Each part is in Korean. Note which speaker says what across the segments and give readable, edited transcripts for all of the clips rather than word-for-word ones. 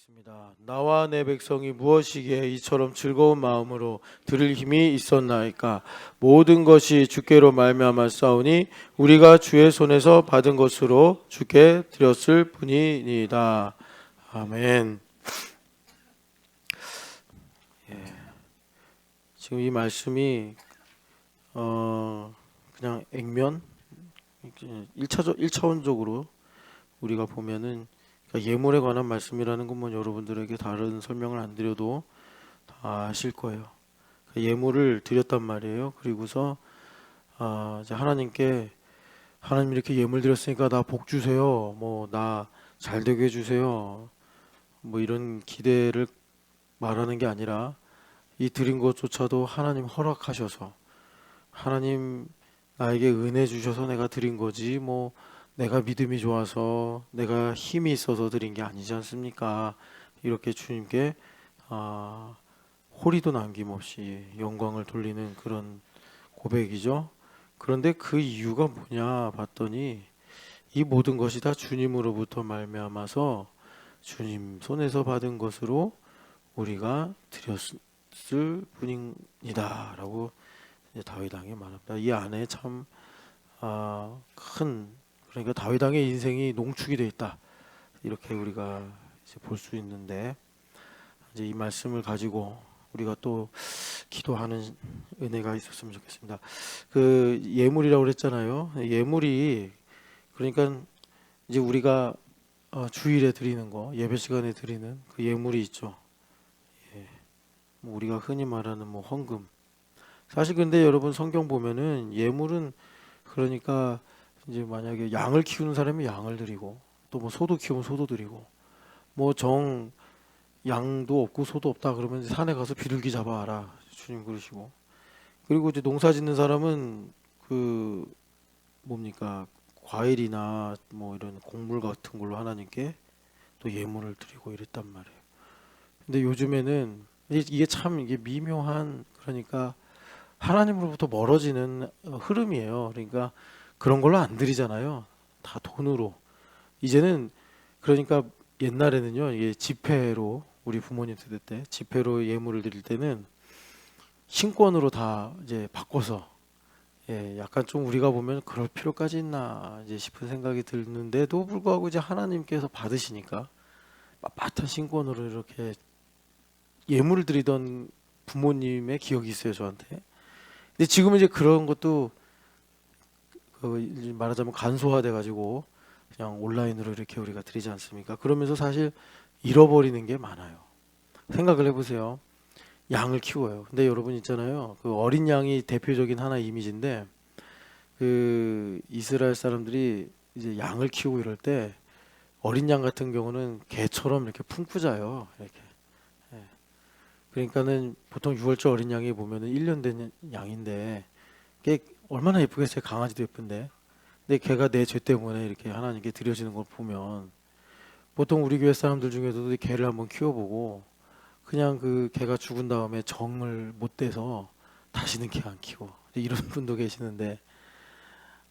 Speaker 1: 읽겠습니다. 나와 내 백성이 무엇이기에 이처럼 즐거운 마음으로 들을 힘이 있었나이까. 모든 것이 주께로 말미암아 싸우니 우리가 주의 손에서 받은 것으로 주께 드렸을 뿐이니이다. 아멘. 지금 이 말씀이 그냥 액면 1차원적으로 우리가 보면은 예물에 관한 말씀이라는 건 뭐 여러분들에게 다른 설명을 안 드려도 다 아실 거예요. 예물을 드렸단 말이에요. 그리고서 이제 하나님께 하나님 이렇게 예물 드렸으니까 나 복 주세요. 뭐 나 잘 되게 해주세요. 뭐 이런 기대를 말하는 게 아니라 이 드린 것조차도 하나님 허락하셔서 하나님 나에게 은혜 주셔서 내가 드린 거지 뭐 내가 믿음이 좋아서 내가 힘이 있어서 드린 게 아니지 않습니까? 이렇게 주님께 호리도 남김없이 영광을 돌리는 그런 고백이죠. 그런데 그 이유가 뭐냐 봤더니 이 모든 것이 다 주님으로부터 말미암아서 주님 손에서 받은 것으로 우리가 드렸을 뿐입니다라고 다윗 왕이 말합니다. 이 안에 참 큰 그러니까 다윗 왕의 인생이 농축이 되어 있다. 이렇게 우리가 이제 볼 수 있는데 이제 이 말씀을 가지고 우리가 또 기도하는 은혜가 있었으면 좋겠습니다. 그 예물이라고 그랬잖아요. 예물이 그러니까 이제 우리가 주일에 드리는 거, 예배 시간에 드리는 그 예물이 있죠. 예. 뭐 우리가 흔히 말하는 뭐 헌금. 사실 근데 여러분 성경 보면은 예물은 그러니까 이제 만약에 양을 키우는 사람이 양을 드리고 또 뭐 소도 키우면 소도 드리고 뭐 정 양도 없고 소도 없다 그러면 이제 산에 가서 비둘기 잡아와라 주님 그러시고 그리고 이제 농사 짓는 사람은 그 뭡니까 과일이나 뭐 이런 곡물 같은 걸로 하나님께 또 예물을 드리고 이랬단 말이에요. 근데 요즘에는 이게 참 이게 미묘한 그러니까 하나님으로부터 멀어지는 흐름이에요. 그러니까 그런 걸로 안 드리잖아요. 다 돈으로. 이제는 그러니까 옛날에는요. 이게 지폐로 우리 부모님 세대 때 지폐로 예물을 드릴 때는 신권으로 다 이제 바꿔서 약간 좀 우리가 보면 그럴 필요까지 있나 이제 싶은 생각이 드는데도 불구하고 이제 하나님께서 받으시니까 빳빳한 신권으로 이렇게 예물을 드리던 부모님의 기억이 있어요 저한테. 근데 지금은 이제 그런 것도 말하자면 간소화돼 가지고 그냥 온라인으로 이렇게 우리가 드리지 않습니까? 그러면서 사실 잃어버리는 게 많아요. 생각을 해보세요. 양을 키워요. 근데 여러분 있잖아요. 그 어린 양이 대표적인 하나의 이미지인데 그 이스라엘 사람들이 이제 양을 키우고 이럴 때 어린 양 같은 경우는 개처럼 이렇게 품고 자요. 이렇게. 예. 그러니까는 보통 6월절 어린 양이 보면은 1년 된 양인데 걔 얼마나 예쁘겠어요. 강아지도 예쁜데. 근데 걔가 내 죄 때문에 이렇게 하나님께 드려지는 걸 보면 보통 우리 교회 사람들 중에서도 개를 한번 키워보고 그냥 그 개가 죽은 다음에 정을 못 대서 다시는 개 안 키워. 이런 분도 계시는데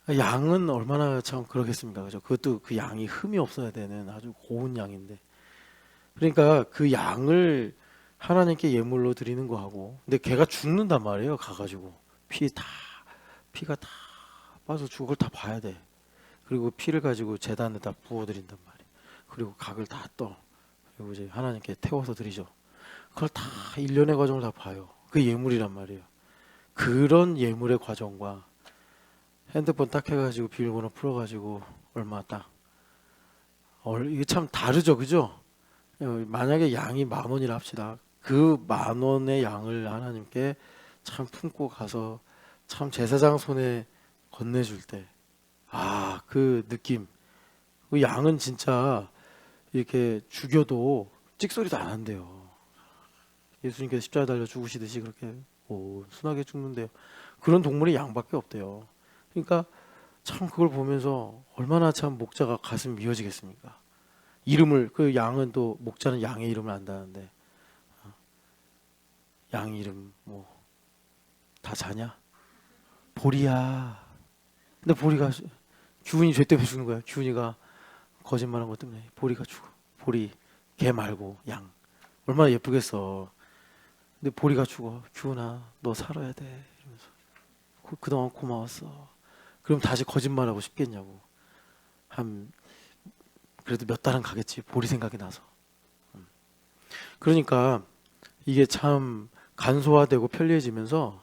Speaker 1: 양은 얼마나 참 그러겠습니까? 그죠? 그것도 그 양이 흠이 없어야 되는 아주 고운 양인데. 그러니까 그 양을 하나님께 예물로 드리는 거하고 근데 걔가 죽는단 말이에요. 가가지고 피가 다 빠져 죽을 걸 다 봐야 돼. 그리고 피를 가지고 제단에다 부어드린단 말이에요. 그리고 각을 다 떠. 그리고 이제 하나님께 태워서 드리죠. 그걸 다 일련의 과정을 다 봐요. 그 예물이란 말이에요. 그런 예물의 과정과 핸드폰 딱 해가지고 비밀번호 풀어가지고 얼마 딱 이게 참 다르죠, 그죠? 만약에 양이 10,000원이라 합시다. 그 10,000원의 양을 하나님께 참 품고 가서 참 제사장 손에 건네줄 때, 그 느낌. 그 양은 진짜 이렇게 죽여도 찍소리도 안 한대요. 예수님께서 십자가에 달려 죽으시듯이 그렇게 순하게 죽는데요. 그런 동물이 양밖에 없대요. 그러니까 참 그걸 보면서 얼마나 참 목자가 가슴이 미어지겠습니까? 이름을 그 양은 또 목자는 양의 이름을 안다는데 양 이름 뭐 다 자냐? 보리야. 근데 보리가 기훈이 죄 때문에 죽는 거야. 기훈이가 거짓말한 것 때문에 보리가 죽어. 보리 개 말고 양. 얼마나 예쁘겠어. 근데 보리가 죽어. 규훈아, 너 살아야 돼. 이러면서 그동안 고마웠어. 그럼 다시 거짓말하고 싶겠냐고. 한 그래도 몇 달은 가겠지. 보리 생각이 나서. 그러니까 이게 참 간소화되고 편리해지면서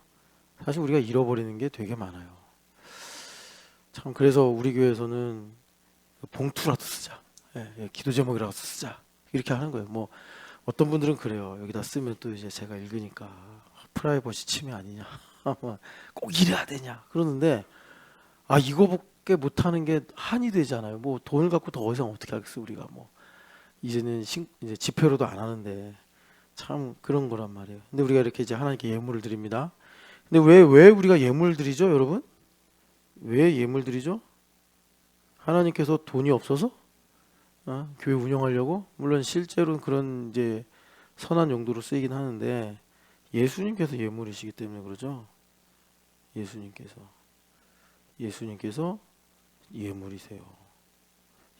Speaker 1: 사실 우리가 잃어버리는 게 되게 많아요. 참 그래서 우리 교회에서는 봉투라도 쓰자. 예, 예, 기도 제목이라도 쓰자. 이렇게 하는 거예요. 뭐 어떤 분들은 그래요. 여기다 쓰면 또 이제 제가 읽으니까 프라이버시 침해 아니냐. 꼭 이래야 되냐. 그러는데 이거밖에 못하는 게 한이 되잖아요. 뭐 돈을 갖고 더 이상 어떻게 하겠어 우리가 뭐 이제는 이제 지폐로도 안 하는데 참 그런 거란 말이에요. 근데 우리가 이렇게 이제 하나님께 예물을 드립니다. 근데 왜 우리가 예물 드리죠, 여러분? 왜 예물 드리죠? 하나님께서 돈이 없어서 교회 운영하려고? 물론 실제로는 그런 이제 선한 용도로 쓰이긴 하는데 예수님께서 예물이시기 때문에 그러죠. 예수님께서 예물이세요.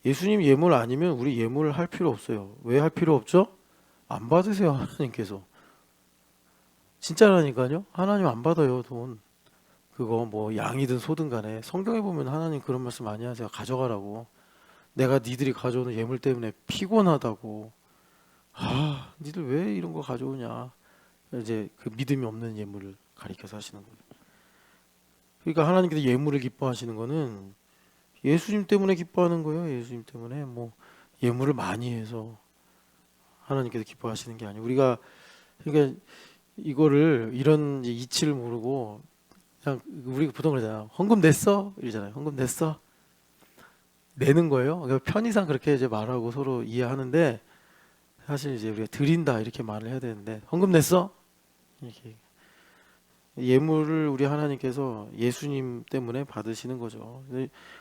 Speaker 1: 예수님 예물 아니면 우리 예물을 할 필요 없어요. 왜 할 필요 없죠? 안 받으세요, 하나님께서. 진짜라니까요. 하나님 안 받아요, 돈. 그거 뭐 양이든 소든 간에 성경에 보면 하나님 그런 말씀 많이 하세요. 가져가라고. 내가 니들이 가져오는 예물 때문에 피곤하다고. 니들 왜 이런 거 가져오냐. 이제 그 믿음이 없는 예물을 가리켜서 하시는 거예요. 그러니까 하나님께서 예물을 기뻐하시는 거는 예수님 때문에 기뻐하는 거예요. 예수님 때문에 뭐 예물을 많이 해서 하나님께서 기뻐하시는 게 아니고 우리가 그러니까 이거를 이런 이치를 모르고 그냥 우리가 보통 그러잖아요. 헌금 냈어? 이러잖아요. 헌금 냈어? 내는 거예요. 그러니까 편의상 그렇게 이제 말하고 서로 이해하는데 사실 이제 우리가 드린다 이렇게 말을 해야 되는데 헌금 냈어? 이렇게 예물을 우리 하나님께서 예수님 때문에 받으시는 거죠.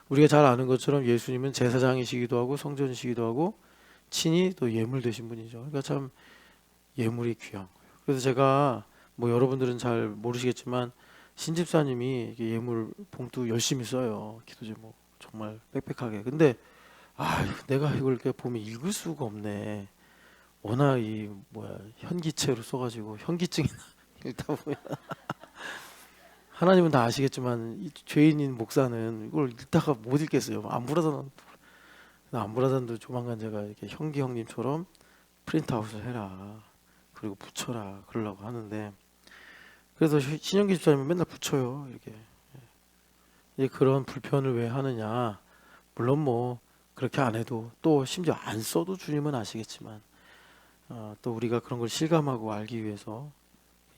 Speaker 1: 우리가 잘 아는 것처럼 예수님은 제사장이시기도 하고 성전이시기도 하고 친히 또 예물 되신 분이죠. 그러니까 참 예물이 귀한 거예요. 그래서 제가 뭐 여러분들은 잘 모르시겠지만 신집사님이 예물 봉투 열심히 써요. 기도 제목 정말 빽빽하게. 근데 내가 이걸 이렇게 보면 읽을 수가 없네. 워낙 이 뭐야 현기체로 써가지고 현기증이 읽다 보면 하나님은 다 아시겠지만 이 죄인인 목사는 이걸 읽다가 못 읽겠어요. 안브라단도 조만간 제가 이렇게 현기 형님처럼 프린트아웃을 해라. 그리고 붙여라. 그러려고 하는데 그래서 신영기 집사님은 맨날 붙여요. 이렇게. 이제 그런 불편을 왜 하느냐. 물론 뭐 그렇게 안 해도 또 심지어 안 써도 주님은 아시겠지만 또 우리가 그런 걸 실감하고 알기 위해서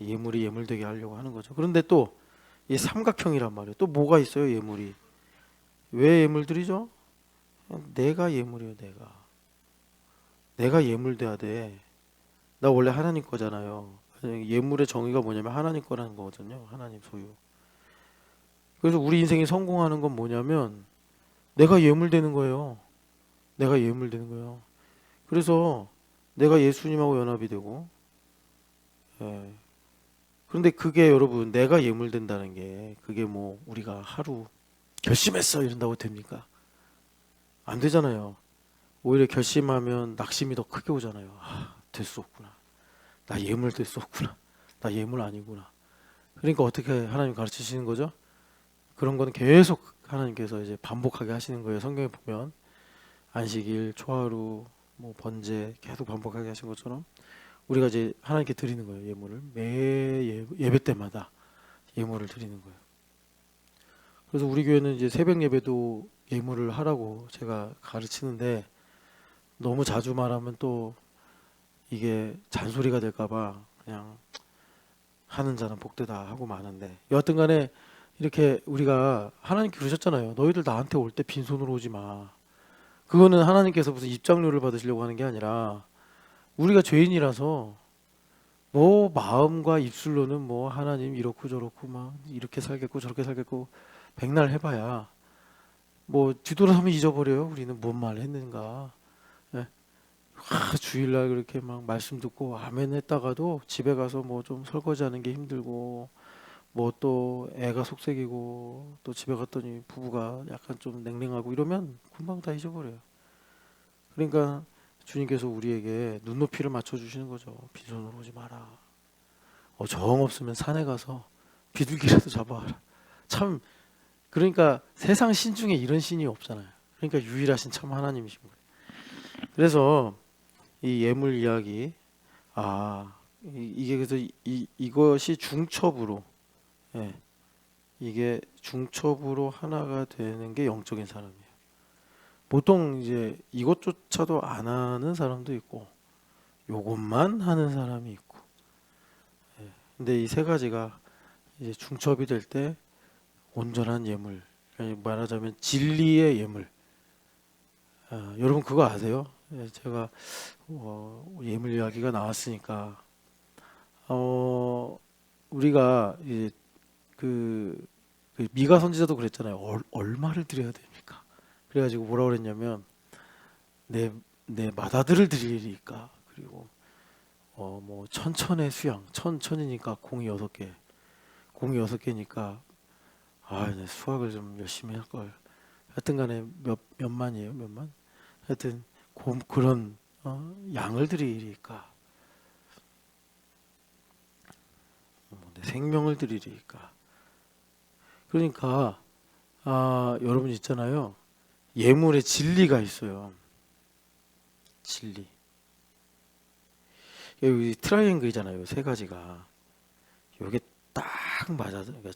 Speaker 1: 예물이 예물되게 하려고 하는 거죠. 그런데 또 이 삼각형이란 말이에요. 또 뭐가 있어요, 예물이? 왜 예물드리죠? 내가 예물이에요, 내가 예물돼야 돼. 나 원래 하나님 거잖아요. 예물의 정의가 뭐냐면 하나님 거라는 거거든요. 하나님 소유. 그래서 우리 인생이 성공하는 건 뭐냐면 내가 예물되는 거예요. 내가 예물되는 거예요. 그래서 내가 예수님하고 연합이 되고 예. 그런데 그게 여러분 내가 예물된다는 게 그게 뭐 우리가 하루 결심했어 이런다고 됩니까? 안 되잖아요. 오히려 결심하면 낙심이 더 크게 오잖아요. 될 수 없구나. 나 예물 될 수 없구나. 나 예물 아니구나. 그러니까 어떻게 하나님 가르치시는 거죠? 그런 거는 계속 하나님께서 이제 반복하게 하시는 거예요. 성경에 보면 안식일, 초하루, 뭐 번제 계속 반복하게 하신 것처럼 우리가 이제 하나님께 드리는 거예요. 예물을 매 예배 때마다 예물을 드리는 거예요. 그래서 우리 교회는 이제 새벽 예배도 예물을 하라고 제가 가르치는데 너무 자주 말하면 또 이게 잔소리가 될까봐 그냥 하는 자는 복되다 하고 마는데 여하튼간에 이렇게 우리가 하나님께 그러셨잖아요. 너희들 나한테 올 때 빈손으로 오지 마. 그거는 하나님께서 무슨 입장료를 받으시려고 하는 게 아니라 우리가 죄인이라서 뭐 마음과 입술로는 뭐 하나님 이렇고 저렇고 막 이렇게 살겠고 저렇게 살겠고 백날 해봐야 뭐 뒤돌아서면 잊어버려요. 우리는 뭔 말 했는가. 예. 주일날 그렇게 막 말씀 듣고 아멘 했다가도 집에 가서 뭐 좀 설거지하는 게 힘들고 뭐 또 애가 속색이고 또 집에 갔더니 부부가 약간 좀 냉랭하고 이러면 금방 다 잊어버려요. 그러니까 주님께서 우리에게 눈높이를 맞춰주시는 거죠. 빈손으로 오지 마라. 정 없으면 산에 가서 비둘기라도 잡아와라. 참, 그러니까 세상 신 중에 이런 신이 없잖아요. 그러니까 유일하신 참 하나님이신 거예요. 그래서 이 예물 이야기, 이게 그래서 이것이 중첩으로, 예, 이게 중첩으로 하나가 되는 게 영적인 사람이에요. 보통 이제 이것조차도 안 하는 사람도 있고, 요것만 하는 사람이 있고, 예, 근데 이 세 가지가 이제 중첩이 될 때 온전한 예물, 말하자면 진리의 예물. 여러분 그거 아세요? 예, 제가 예물 이야기가 나왔으니까 우리가 이제 그 미가 선지자도 그랬잖아요. 얼마를 드려야 됩니까? 그래가지고 뭐라 그랬냐면 내 맏아들을 드리리까. 그리고 뭐 천천의 수양, 천천이니까 공이 6개, 공이 6개니까 내 수학을 좀 열심히 할 걸. 하여튼간에 몇만이에요, 몇만. 하여튼 그런 양을 드리리까. 내 생명을 드리리까. 그러니까 여러분 있잖아요. 예물에 진리가 있어요. 진리. 여기 트라이앵글이잖아요. 세 가지가. 이게 딱 맞아. 그러니까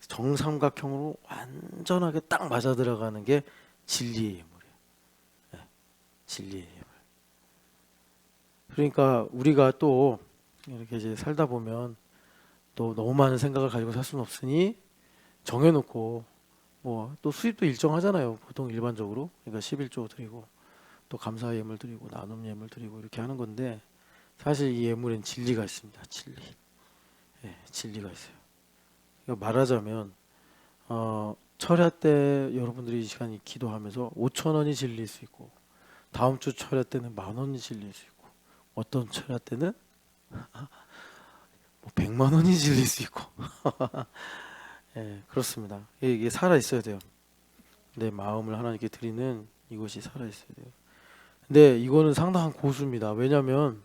Speaker 1: 정삼각형으로 완전하게 딱 맞아 들어가는 게 진리의 예물이에요. 네, 진리의 예물. 그러니까 우리가 또 이렇게 이제 살다 보면 또 너무 많은 생각을 가지고 살 수는 없으니 정해놓고 뭐 또 수입도 일정하잖아요. 보통 일반적으로. 그러니까 11조 드리고 또 감사 예물 드리고 나눔 예물 드리고 이렇게 하는 건데 사실 이 예물엔 진리가 있습니다. 진리. 예, 진리가 있어요. 그러니까 말하자면 철야 때 여러분들이 이 시간에 기도하면서 5천 원이 질릴 수 있고 다음 주 철야 때는 10,000원이 질릴 수 있고 어떤 철야 때는 뭐 100만 원이 질릴 수 있고 예, 그렇습니다. 이게 살아 있어야 돼요. 내 마음을 하나님께 드리는 이것이 살아 있어야 돼요. 근데 이거는 상당한 고수입니다. 왜냐하면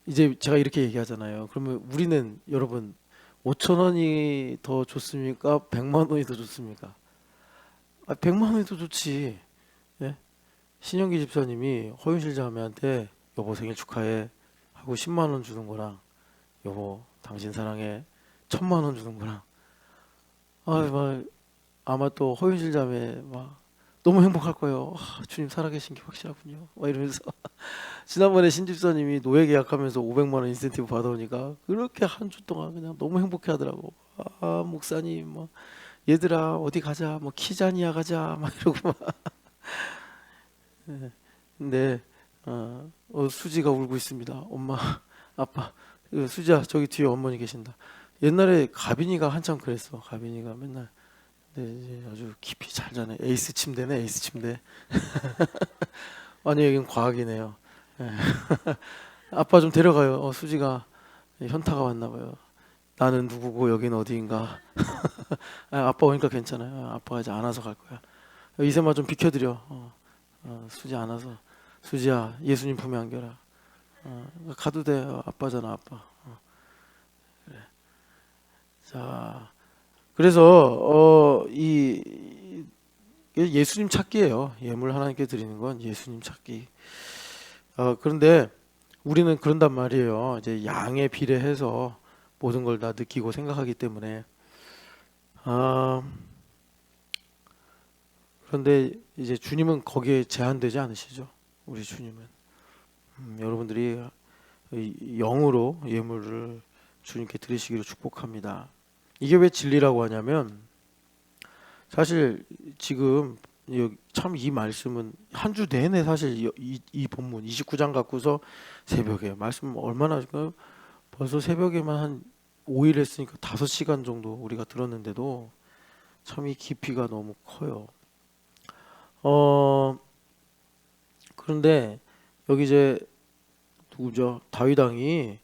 Speaker 1: 이제 제가 이렇게 얘기하잖아요. 그러면 우리는 여러분 5천 원이 더 좋습니까? 100만 원이 더 좋습니까? 100만 원이 더 좋지. 예? 신영기 집사님이 허윤실 자매한테 여보 생일 축하해 하고 10만 원 주는 거랑 여보 당신 사랑해 1,000만 원 주는 거랑 막 아마 또 허윤실 자매 막 너무 행복할 거예요. 주님 살아계신 게 확실하군요. 막 이러면서 지난번에 신 집사님이 노예 계약하면서 500만 원 인센티브 받아오니까 그렇게 한 주 동안 그냥 너무 행복해하더라고. 목사님 뭐 얘들아 어디 가자 뭐 키자니아 가자 막 이러고 막. 네. 근데 수지가 울고 있습니다. 엄마 아빠 수지야 저기 뒤에 어머니 계신다. 옛날에 가빈이가 한참 그랬어. 가빈이가 맨날 근데 이제 아주 깊이 잘 자네. 에이스 침대네 에이스 침대. 아니 여긴 과학이네요. 예. 아빠 좀 데려가요. 수지가 현타가 왔나 봐요. 나는 누구고 여긴 어디인가. 아빠 오니까 괜찮아요. 아빠가 이제 안아서 갈 거야. 이세마 좀 비켜드려. 수지 안아서. 수지야 예수님 품에 안겨라. 가도 돼. 아빠잖아 아빠. 그래. 자 그래서 이 예수님 찾기예요. 예물 하나님께 드리는 건 예수님 찾기. 그런데 우리는 그런단 말이에요. 이제 양에 비례해서 모든 걸 다 느끼고 생각하기 때문에 그런데 이제 주님은 거기에 제한되지 않으시죠. 우리 주님은 여러분들이 영으로 예물을 주님께 드리시기를 축복합니다. 이게 왜 진리라고 하냐면 사실 지금 참 이 말씀은 한 주 내내 사실 이 본문 29장 갖고서 새벽에 말씀 얼마나 할까요? 벌써 새벽에만 한 5일 했으니까 5시간 정도 우리가 들었는데도 참 이 깊이가 너무 커요. 그런데 여기 이제 누구죠? 다윗 왕이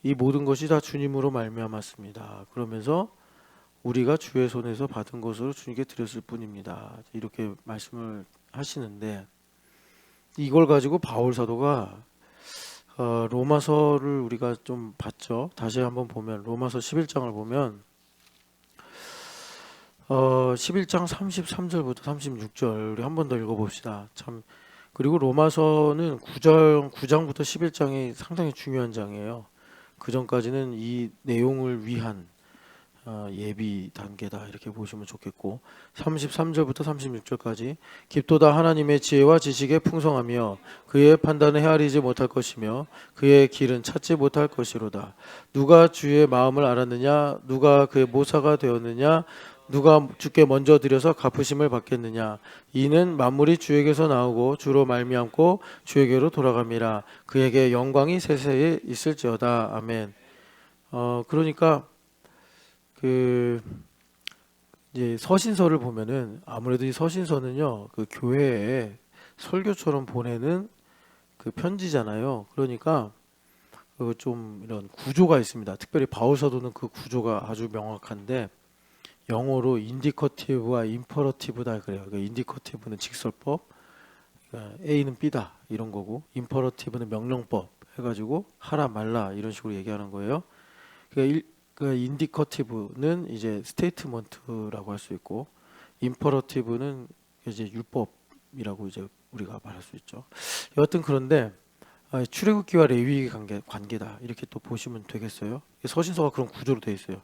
Speaker 1: 이 모든 것이 다 주님으로 말미암았습니다. 그러면서 우리가 주의 손에서 받은 것으로 주님께 드렸을 뿐입니다. 이렇게 말씀을 하시는데 이걸 가지고 바울 사도가 로마서를 우리가 좀 봤죠. 다시 한번 보면 로마서 11장을 보면 11장 33절부터 36절 우리 한 번 더 읽어봅시다. 참 그리고 로마서는 9장부터 11장이 상당히 중요한 장이에요. 그 전까지는 이 내용을 위한 예비 단계다 이렇게 보시면 좋겠고 33절부터 36절까지 깊도다 하나님의 지혜와 지식에 풍성하며 그의 판단을 헤아리지 못할 것이며 그의 길은 찾지 못할 것이로다. 누가 주의 마음을 알았느냐 누가 그의 모사가 되었느냐 누가 주께 먼저 드려서 갚으심을 받겠느냐 이는 만물이 주에게서 나오고 주로 말미암고 주에게로 돌아감이라. 그에게 영광이 세세에 있을지어다. 아멘. 그러니까 그 이제 서신서를 보면은 아무래도 이 서신서는요 그 교회에 설교처럼 보내는 그 편지잖아요. 그러니까 좀 이런 구조가 있습니다. 특별히 바울 사도는 그 구조가 아주 명확한데 영어로 인디커티브와 임퍼러티브다 그래요. 그러니까 인디커티브는 직설법, 그러니까 A는 B다 이런 거고, 임퍼러티브는 명령법 해가지고 하라 말라 이런 식으로 얘기하는 거예요. 그러니까 인디커티브는 이제 스테이트먼트라고 할 수 있고, 임퍼러티브는 이제 율법이라고 이제 우리가 말할 수 있죠. 여하튼 그런데 출애굽기와 레위기 관계다 이렇게 또 보시면 되겠어요. 서신서가 그런 구조로 되어 있어요.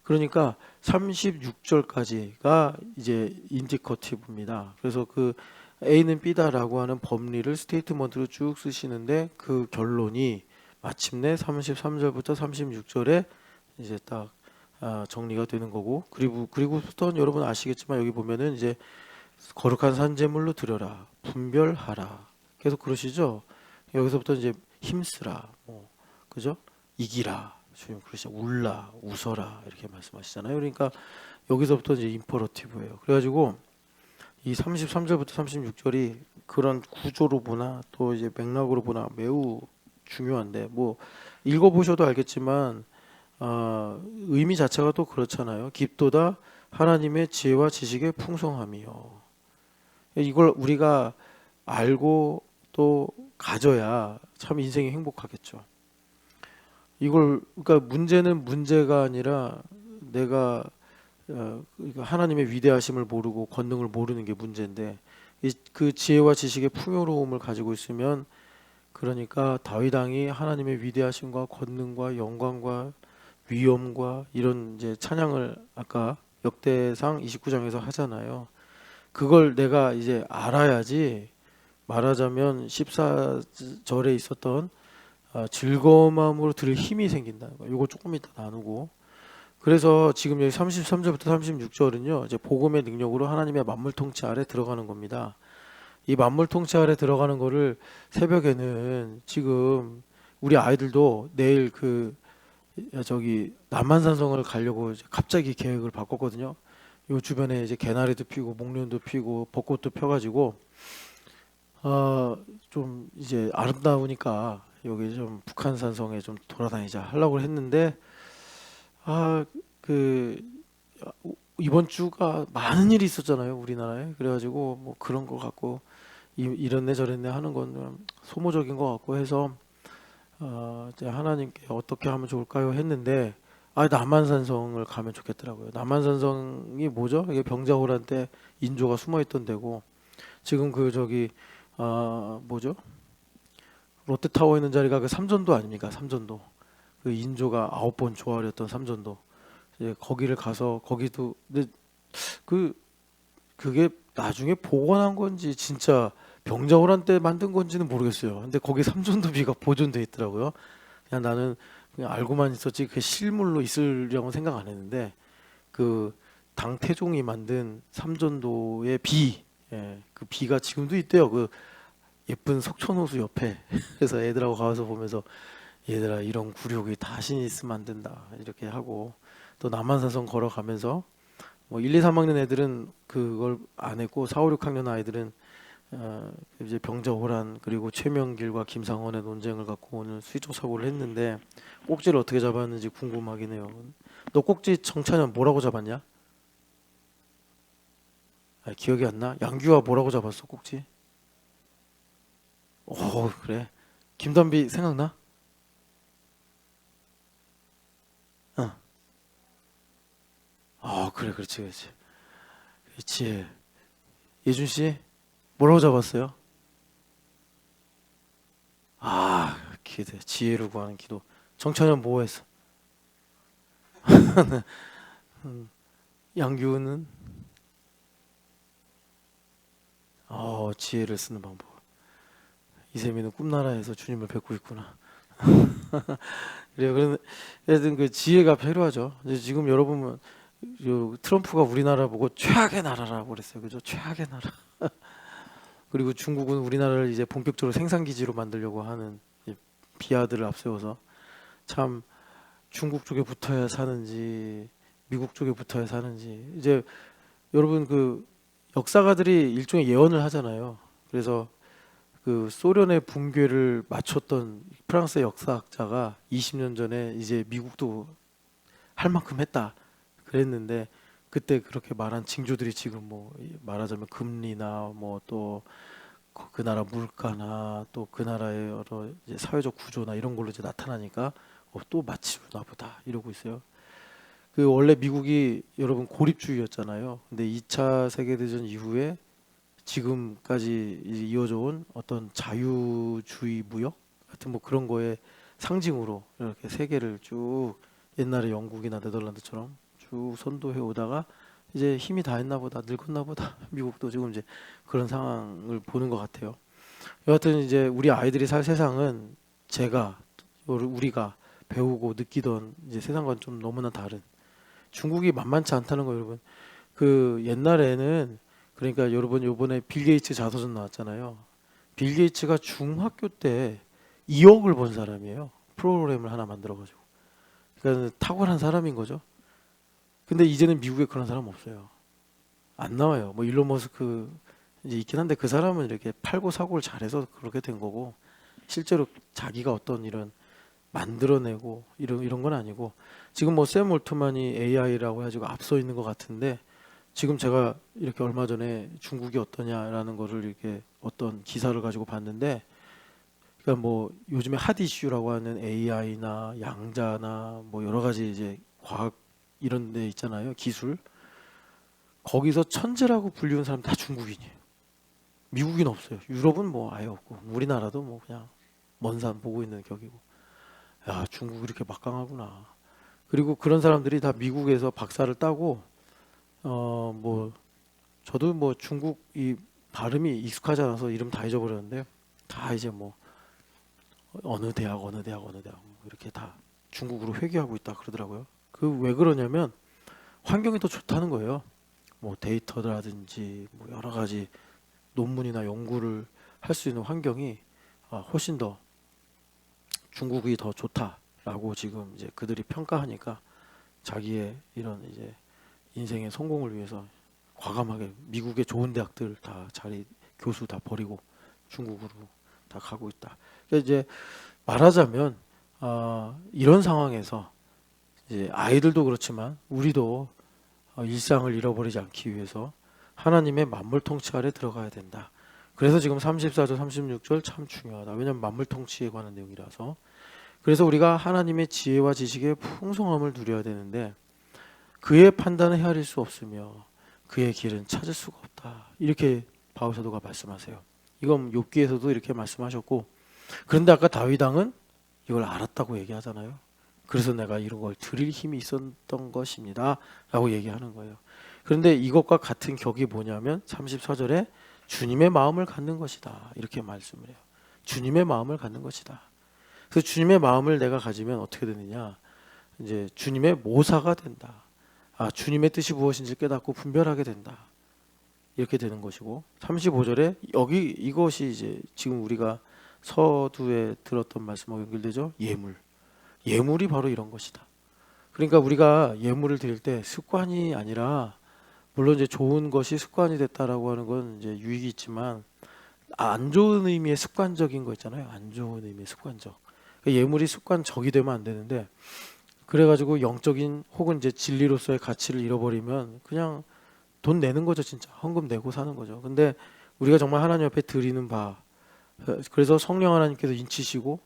Speaker 1: 그러니까 36절까지가 이제 인디커티브입니다. 그래서 그 A는 B다라고 하는 법리를 스테이트먼트로 쭉 쓰시는데 그 결론이 마침내 33절부터 36절에 이제 딱 정리가 되는 거고, 그리고부터는 여러분 아시겠지만 여기 보면은 이제 거룩한 산제물로 드려라, 분별하라 계속 그러시죠. 여기서부터 이제 힘쓰라, 뭐 그죠? 이기라, 주님 그러시죠. 울라, 웃어라 이렇게 말씀하시잖아요. 그러니까 여기서부터 이제 임퍼러티브예요. 그래가지고 이 33절부터 36절이 그런 구조로 보나 또 이제 맥락으로 보나 매우 중요한데, 뭐 읽어보셔도 알겠지만 의미 자체가 또 그렇잖아요. 깊도다 하나님의 지혜와 지식의 풍성함이요. 이걸 우리가 알고 또 가져야 참 인생이 행복하겠죠. 이걸 그러니까 문제는 문제가 아니라 내가 하나님의 위대하심을 모르고 권능을 모르는 게 문제인데, 그 지혜와 지식의 풍요로움을 가지고 있으면, 그러니까 다윗 왕이 하나님의 위대하심과 권능과 영광과 위엄과 이런 이제 찬양을 아까 역대상 29장에서 하잖아요. 그걸 내가 이제 알아야지, 말하자면 14절에 있었던 즐거운 마음으로 들을 힘이 생긴다는 거. 이거 조금 이따 나누고. 그래서 지금 여기 33절부터 36절은요 이제 복음의 능력으로 하나님의 만물 통치 아래 들어가는 겁니다. 이 만물 통치 아래 들어가는 거를 새벽에는 지금 우리 아이들도 내일 저기 남한산성을 가려고 이제 갑자기 계획을 바꿨거든요. 요 주변에 이제 개나리도 피고 목련도 피고 벚꽃도 펴가지고 좀 이제 아름다우니까 여기 좀 북한산성에 좀 돌아다니자 하려고 했는데, 이번 주가 많은 일이 있었잖아요 우리나라에. 그래가지고 뭐 그런 거 갖고 이랬네 저랬네 하는 건 소모적인 것 같고 해서 이제 하나님께 어떻게 하면 좋을까요 했는데, 남한산성을 가면 좋겠더라고요. 남한산성이 뭐죠? 이게 병자호란 때 인조가 숨어있던 데고, 지금 뭐죠? 롯데타워에 있는 자리가 그 삼전도 아닙니까? 삼전도. 그 인조가 9번 조아렸던 삼전도. 이제 거기를 가서 거기도 근데 그게 나중에 복원한 건지 진짜 병자호란 때 만든 건지는 모르겠어요. 근데 거기 삼전도비가 보존돼 있더라고요. 그냥 나는 그냥 알고만 있었지 그 실물로 있으려고 생각 안 했는데, 그 당태종이 만든 삼전도의 그 비가 지금도 있대요. 그 예쁜 석촌호수 옆에. 그래서 애들하고 가서 보면서 얘들아 이런 굴욕이 다시 있으면 안 된다 이렇게 하고, 또 남한산성 걸어가면서 뭐 1, 2, 3학년 애들은 그걸 안 했고 4, 5, 6학년 아이들은 이제 병자호란 그리고 최명길과 김상원의 논쟁을 갖고 오늘 수위적 사고를 했는데 꼭지를 어떻게 잡았는지 궁금하긴 해요. 너 꼭지 정찬현 뭐라고 잡았냐? 기억이 안 나? 양규화 뭐라고 잡았어 꼭지? 그래. 김단비 생각나? 어. 그래, 그렇지, 그렇지, 그렇지. 예준 씨 뭐라고 잡았어요? 기대, 지혜를 구하는 기도. 정찬현 뭐 했어? 양규는 지혜를 쓰는 방법. 이세미는 꿈나라에서 주님을 뵙고 있구나. 그래요. 그런 하여튼 그 지혜가 필요하죠. 이제 지금 여러분 트럼프가 우리나라 보고 최악의 나라라고 그랬어요. 그죠? 최악의 나라. 그리고 중국은 우리나라를 이제 본격적으로 생산 기지로 만들려고 하는 비하들을 앞세워서 참 중국 쪽에 붙어야 사는지 미국 쪽에 붙어야 사는지 이제 여러분 그 역사가들이 일종의 예언을 하잖아요. 그래서 그 소련의 붕괴를 맞췄던 프랑스의 역사학자가 20년 전에 이제 미국도 할 만큼 했다 그랬는데 그때 그렇게 말한 징조들이 지금 뭐 말하자면 금리나 뭐 또 그 나라 물가나 또 그 나라의 여러 이제 사회적 구조나 이런 걸로 이제 나타나니까 또 마치 그러나 보다 이러고 있어요. 그 원래 미국이 여러분 고립주의였잖아요. 근데 2차 세계대전 이후에 지금까지 이어져 온 어떤 자유주의 무역 같은 뭐 그런 거에 상징으로 이렇게 세계를 쭉 옛날에 영국이나 네덜란드처럼 쭉 선도해 오다가 이제 힘이 다 했나 보다 늙었나 보다 미국도 지금 이제 그런 상황을 보는 것 같아요. 여하튼 이제 우리 아이들이 살 세상은 제가 우리가 배우고 느끼던 이제 세상과는 좀 너무나 다른 중국이 만만치 않다는 거 여러분. 그 옛날에는 그러니까 여러분 요번에 빌 게이츠 자서전 나왔잖아요. 빌 게이츠가 중학교 때 2억을 번 사람이에요. 프로그램을 하나 만들어 가지고. 그러니까 탁월한 사람인 거죠. 근데 이제는 미국에 그런 사람 없어요. 안 나와요. 뭐 일론 머스크 이제 있긴 한데 그 사람은 이렇게 팔고 사고를 잘해서 그렇게 된 거고 실제로 자기가 어떤 이런 만들어내고 이런 건 아니고 지금 뭐 샘 올트만이 AI라고 해가지고 앞서 있는 것 같은데 지금 제가 이렇게 얼마 전에 중국이 어떠냐라는 거를 이렇게 어떤 기사를 가지고 봤는데 그러니까 뭐 요즘에 핫 이슈라고 하는 AI나 양자나 뭐 여러 가지 이제 과학 이런 데 있잖아요. 기술. 거기서 천재라고 불리는 사람 다 중국인이에요. 미국인 없어요. 유럽은 뭐 아예 없고 우리나라도 뭐 그냥 먼 산 보고 있는 격이고. 야, 중국 이렇게 막강하구나. 그리고 그런 사람들이 다 미국에서 박사를 따고 뭐 저도 뭐 중국 이 발음이 익숙하지 않아서 이름 다 잊어버렸는데 다 이제 뭐 어느 대학 뭐 이렇게 다 중국으로 회귀하고 있다 그러더라고요. 그 왜 그러냐면 환경이 더 좋다는 거예요. 뭐 데이터라든지 뭐 여러 가지 논문이나 연구를 할 수 있는 환경이 훨씬 더 중국이 더 좋다라고 지금 이제 그들이 평가하니까 자기의 이런 이제 인생의 성공을 위해서 과감하게 미국의 좋은 대학들 다 자리 교수 다 버리고 중국으로 다 가고 있다. 그러니까 이제 말하자면 이런 상황에서 이제 아이들도 그렇지만 우리도 일상을 잃어버리지 않기 위해서 하나님의 만물 통치 아래 들어가야 된다. 그래서 지금 34절 36절 참 중요하다. 왜냐하면 만물 통치에 관한 내용이라서. 그래서 우리가 하나님의 지혜와 지식의 풍성함을 누려야 되는데 그의 판단은 헤아릴 수 없으며 그의 길은 찾을 수가 없다. 이렇게 바울 사도가 말씀하세요. 이건 욥기에서도 이렇게 말씀하셨고 그런데 아까 다윗 왕은 이걸 알았다고 얘기하잖아요. 그래서 내가 이런 걸 드릴 힘이 있었던 것입니다. 라고 얘기하는 거예요. 그런데 이것과 같은 격이 뭐냐면 34절에 주님의 마음을 갖는 것이다. 이렇게 말씀을 해요. 주님의 마음을 갖는 것이다. 그래서 주님의 마음을 내가 가지면 어떻게 되느냐? 이제 주님의 모사가 된다. 주님의 뜻이 무엇인지 깨닫고 분별하게 된다. 이렇게 되는 것이고 35절에 여기 이것이 이제 지금 우리가 서두에 들었던 말씀하고 연결되죠. 예물이 바로 이런 것이다. 그러니까 우리가 예물을 드릴 때 습관이 아니라 물론 이제 좋은 것이 습관이 됐다라고 하는 건 이제 유익이 있지만 안 좋은 의미의 습관적인 거 있잖아요. 안 좋은 의미의 습관적. 그러니까 예물이 습관적이 되면 안 되는데, 그래가지고 영적인 혹은 이제 진리로서의 가치를 잃어버리면 그냥 돈 내는 거죠. 진짜 헌금 내고 사는 거죠. 근데 우리가 정말 하나님 앞에 드리는 바, 그래서 성령 하나님께서 인치시고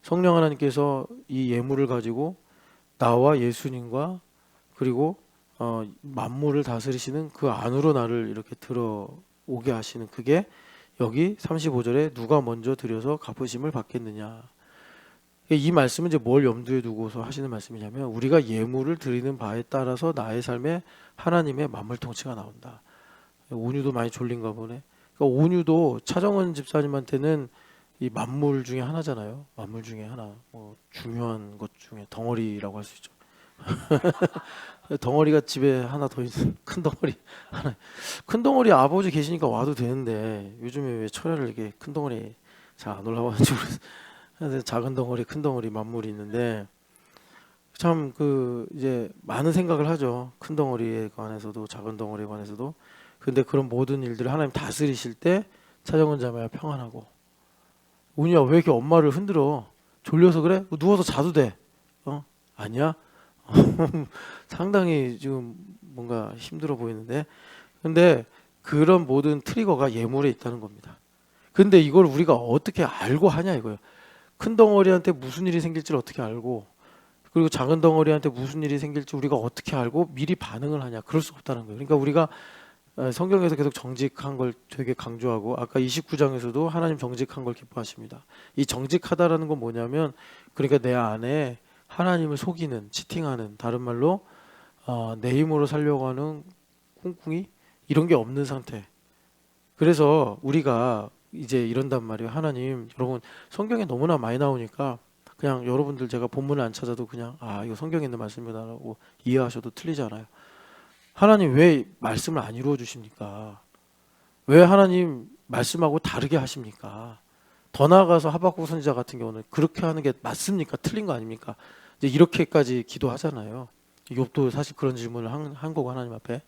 Speaker 1: 성령 하나님께서 이 예물을 가지고 나와 예수님과 그리고 만물을 다스리시는 그 안으로 나를 이렇게 들어오게 하시는, 그게 여기 35절에 누가 먼저 드려서 갚으심을 받겠느냐. 이 말씀은 이제 뭘 염두에 두고서 하시는 말씀이냐면, 우리가 예물을 드리는 바에 따라서 나의 삶에 하나님의 만물 통치가 나온다. 온유도 많이 졸린가 보네. 그러니까 온유도 차정원 집사님한테는 이 만물 중에 하나잖아요. 만물 중에 하나. 뭐 중요한 것 중에 덩어리라고 할 수 있죠. 덩어리가 집에 하나 더 있는 큰 덩어리 하나. 큰 덩어리 아버지 계시니까 와도 되는데 요즘에 왜 철야를 이렇게 큰 덩어리 잘 안 올라와가지고 작은 덩어리 큰 덩어리 만물이 있는데, 참 그 이제 많은 생각을 하죠. 큰 덩어리에 관해서도 작은 덩어리에 관해서도. 근데 그런 모든 일들을 하나님 다스리실 때 차정원 자매야 평안하고, 운이야 왜 이렇게 엄마를 흔들어? 졸려서 그래? 누워서 자도 돼. 아니야? 상당히 지금 뭔가 힘들어 보이는데. 근데 그런 모든 트리거가 예물에 있다는 겁니다. 근데 이걸 우리가 어떻게 알고 하냐 이거예요. 큰 덩어리한테 무슨 일이 생길지를 어떻게 알고, 그리고 작은 덩어리한테 무슨 일이 생길지 우리가 어떻게 알고 미리 반응을 하냐. 그럴 수 없다는 거예요. 그러니까 우리가 성경에서 계속 정직한 걸 되게 강조하고, 아까 29장에서도 하나님 정직한 걸 기뻐하십니다. 이 정직하다라는 건 뭐냐면, 그러니까 내 안에 하나님을 속이는, 치팅하는, 다른 말로 내 힘으로 살려고 하는 꿍꿍이 이런 게 없는 상태. 그래서 우리가 이제 이런단 말이에요. 하나님, 여러분 성경에 너무나 많이 나오니까 그냥 여러분들 제가 본문을 안 찾아도 그냥 이거 성경에 있는 말씀이다라고 이해하셔도 틀리지 않아요. 하나님 왜 말씀을 안 이루어 주십니까? 왜 하나님 말씀하고 다르게 하십니까? 더 나아가서 하박국 선지자 같은 경우는 그렇게 하는 게 맞습니까? 틀린 거 아닙니까? 이제 이렇게까지 기도하잖아요. 욥도 사실 그런 질문을 한 거고 하나님 앞에.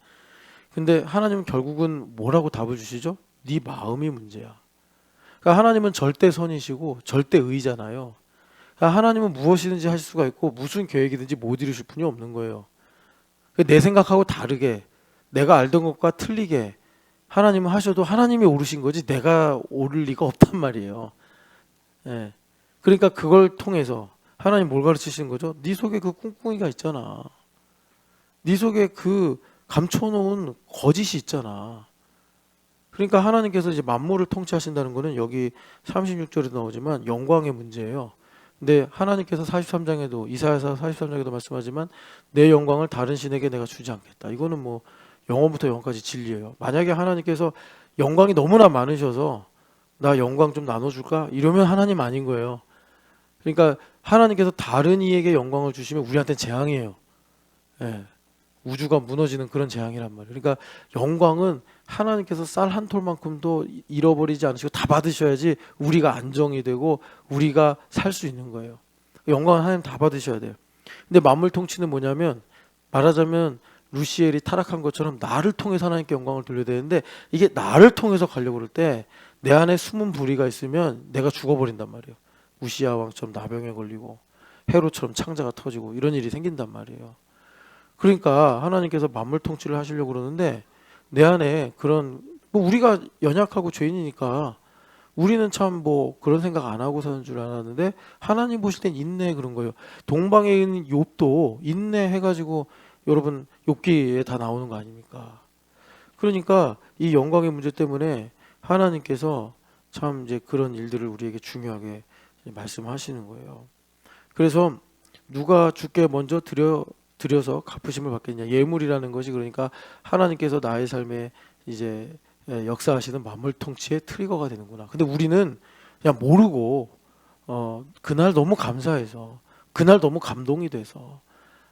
Speaker 1: 근데 하나님은 결국은 뭐라고 답을 주시죠? 네 마음이 문제야. 그러니까 하나님은 절대 선이시고 절대 의잖아요. 그러니까 하나님은 무엇이든지 하실 수가 있고 무슨 계획이든지 못 이루실 분이 없는 거예요. 내 생각하고 다르게, 내가 알던 것과 틀리게 하나님은 하셔도 하나님이 오르신 거지 내가 오를 리가 없단 말이에요. 예. 그러니까 그걸 통해서 하나님 뭘 가르치시는 거죠? 네 속에 그 꿍꿍이가 있잖아. 네 속에 그 감춰놓은 거짓이 있잖아. 그러니까 하나님께서 이제 만물을 통치하신다는 거는 여기 36절에도 나오지만 영광의 문제예요. 근데 하나님께서 43장에도, 이사야서 43장에도 말씀하지만 내 영광을 다른 신에게 내가 주지 않겠다. 이거는 뭐 영원부터 영원까지 진리예요. 만약에 하나님께서 영광이 너무나 많으셔서 나 영광 좀 나눠줄까? 이러면 하나님 아닌 거예요. 그러니까 하나님께서 다른 이에게 영광을 주시면 우리한테는 재앙이에요. 예. 우주가 무너지는 그런 재앙이란 말이에요. 그러니까 영광은 하나님께서 쌀 한 톨만큼도 잃어버리지 않으시고 다 받으셔야지 우리가 안정이 되고 우리가 살 수 있는 거예요. 영광은 하나님 다 받으셔야 돼요. 근데 만물 통치는 뭐냐면, 말하자면 루시엘이 타락한 것처럼 나를 통해서 하나님께 영광을 돌려야 되는데, 이게 나를 통해서 가려고 그럴 때 내 안에 숨은 불의가 있으면 내가 죽어버린단 말이에요. 우시아 왕처럼 나병에 걸리고 헤롯처럼 창자가 터지고 이런 일이 생긴단 말이에요. 그러니까 하나님께서 만물 통치를 하시려고 그러는데 내 안에 그런, 뭐 우리가 연약하고 죄인이니까 우리는 참 뭐 그런 생각 안 하고 사는 줄 알았는데, 하나님 보실 땐 인내, 그런 거예요. 동방에 있는 욥도 인내해가지고 여러분 욥기에 다 나오는 거 아닙니까? 그러니까 이 영광의 문제 때문에 하나님께서 참 이제 그런 일들을 우리에게 중요하게 말씀하시는 거예요. 그래서 누가 주께 먼저 드려서 갚으심을 받겠냐. 예물이라는 것이 그러니까 하나님께서 나의 삶에 이제 역사하시는 만물 통치의 트리거가 되는구나. 근데 우리는 그냥 모르고 그날 너무 감사해서, 그날 너무 감동이 돼서,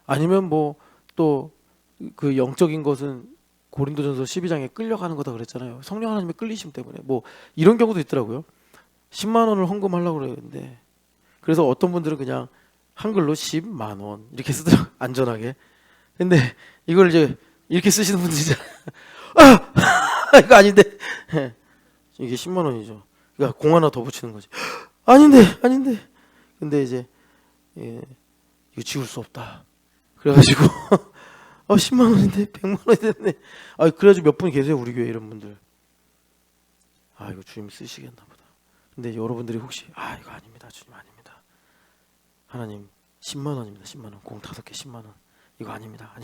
Speaker 1: 아니면 뭐 또 그 영적인 것은 고린도전서 12장에 끌려가는 거다 그랬잖아요. 성령 하나님의 끌리심 때문에 뭐 이런 경우도 있더라고요. 10만 원을 헌금하려고 그러는데, 그래서 어떤 분들은 그냥 한글로 10만 원 이렇게 쓰더라고요. 안전하게. 근데 이걸 이제 이렇게 쓰시는 분들이잖아요. 이거 아닌데. 이게 10만 원이죠. 그러니까 공 하나 더 붙이는 거지. 아닌데. 근데 이제 이거 지울 수 없다. 그래가지고 10만 원인데 100만 원이 됐네. 그래가지고 몇 분 계세요 우리 교회 이런 분들. 이거 주님 쓰시겠나 보다. 근데 여러분들이 혹시 이거 아닙니다 주님 아닙니다. 하나님 10만 원입니다 10만 원. 공 5개 10만 원. 이거 아닙니다.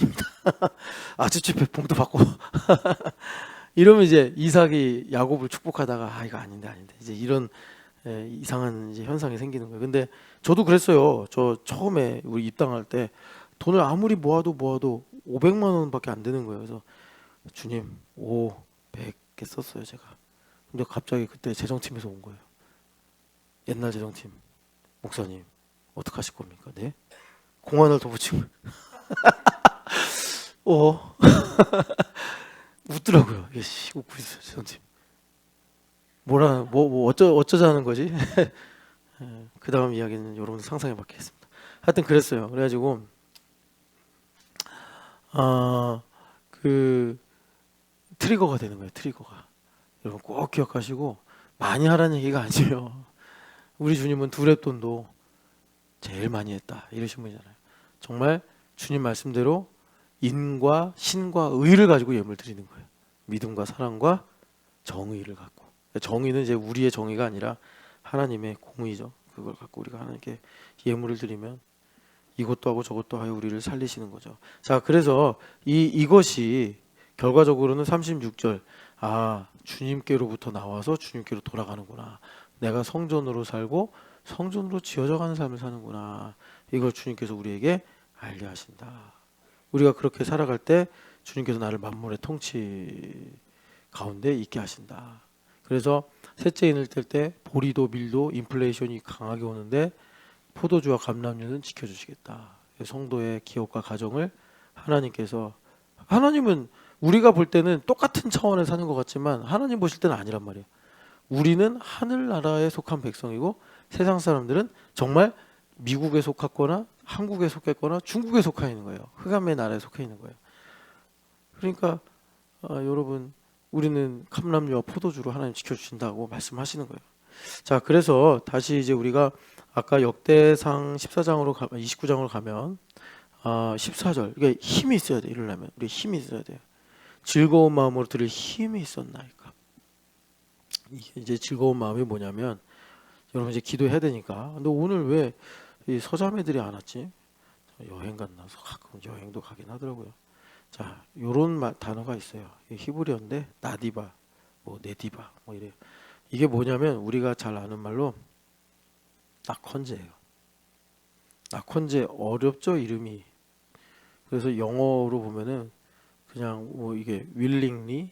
Speaker 1: 아주집회 봉도 받고 이러면 이제 이삭이 야곱을 축복하다가 이거 아닌데 이제 이런 이상한 이제 현상이 생기는 거예요. 근데 저도 그랬어요. 저 처음에 우리 입당할 때 돈을 아무리 모아도 500만 원밖에 안 되는 거예요. 그래서 주님 500개 썼어요 제가. 근데 갑자기 그때 재정팀에서 온 거예요. 옛날 재정팀 목사님 어떡하실 겁니까? 네? 공 하나를 더 붙이고 웃더라고요. 웃고 있어요 재정팀. 뭐 어쩌자는 거지? 그 다음 이야기는 여러분 상상해 받겠습니다. 하여튼 그랬어요. 그래가지고 그 트리거가 되는 거예요. 트리거가. 여러분 꼭 기억하시고 많이 하라는 얘기가 아니에요. 우리 주님은 두렙돈도 제일 많이 했다 이러신 분이잖아요. 정말 주님 말씀대로 인과 신과 의를 가지고 예물 드리는 거예요. 믿음과 사랑과 정의를 갖고. 정의는 이제 우리의 정의가 아니라 하나님의 공의죠. 그걸 갖고 우리가 하나님께 예물을 드리면 이것도 하고 저것도 하여 우리를 살리시는 거죠. 자, 그래서 이것이 결과적으로는 36절 주님께로부터 나와서 주님께로 돌아가는구나. 내가 성전으로 살고 성전으로 지어져 가는 삶을 사는구나. 이걸 주님께서 우리에게 알게 하신다. 우리가 그렇게 살아갈 때 주님께서 나를 만물의 통치 가운데 있게 하신다. 그래서 셋째 인을 뗄 때 보리도 밀도 인플레이션이 강하게 오는데 포도주와 감람류는 지켜주시겠다. 성도의 기업과 가정을 하나님은 우리가 볼 때는 똑같은 차원에 사는 것 같지만 하나님 보실 때는 아니란 말이에요. 우리는 하늘나라에 속한 백성이고 세상 사람들은 정말 미국에 속했거나 한국에 속했거나 중국에 속해 있는 거예요. 흑암의 나라에 속해 있는 거예요. 그러니까 여러분 우리는 감람류와 포도주로 하나님 지켜주신다고 말씀하시는 거예요. 자, 그래서 다시 이제 우리가 아까 역대상 14장으로 29장으로 가면 14절 이게 힘이 있어야 돼. 이러려면 우리 힘이 있어야 돼요. 즐거운 마음으로 드릴 힘이 있었나이까. 이제 즐거운 마음이 뭐냐면 여러분 이제 기도해야 되니까. 근데 오늘 왜 이 서자매들이 안 왔지? 여행 갔나서 가끔 여행도 가긴 하더라고요. 자, 요런 단어가 있어요. 히브리어인데 나디바, 네디바, 이래요. 이게 뭐냐면 우리가 잘 아는 말로 낙헌제예요. 낙헌제 어렵죠 이름이. 그래서 영어로 보면은 그냥 이게 willingly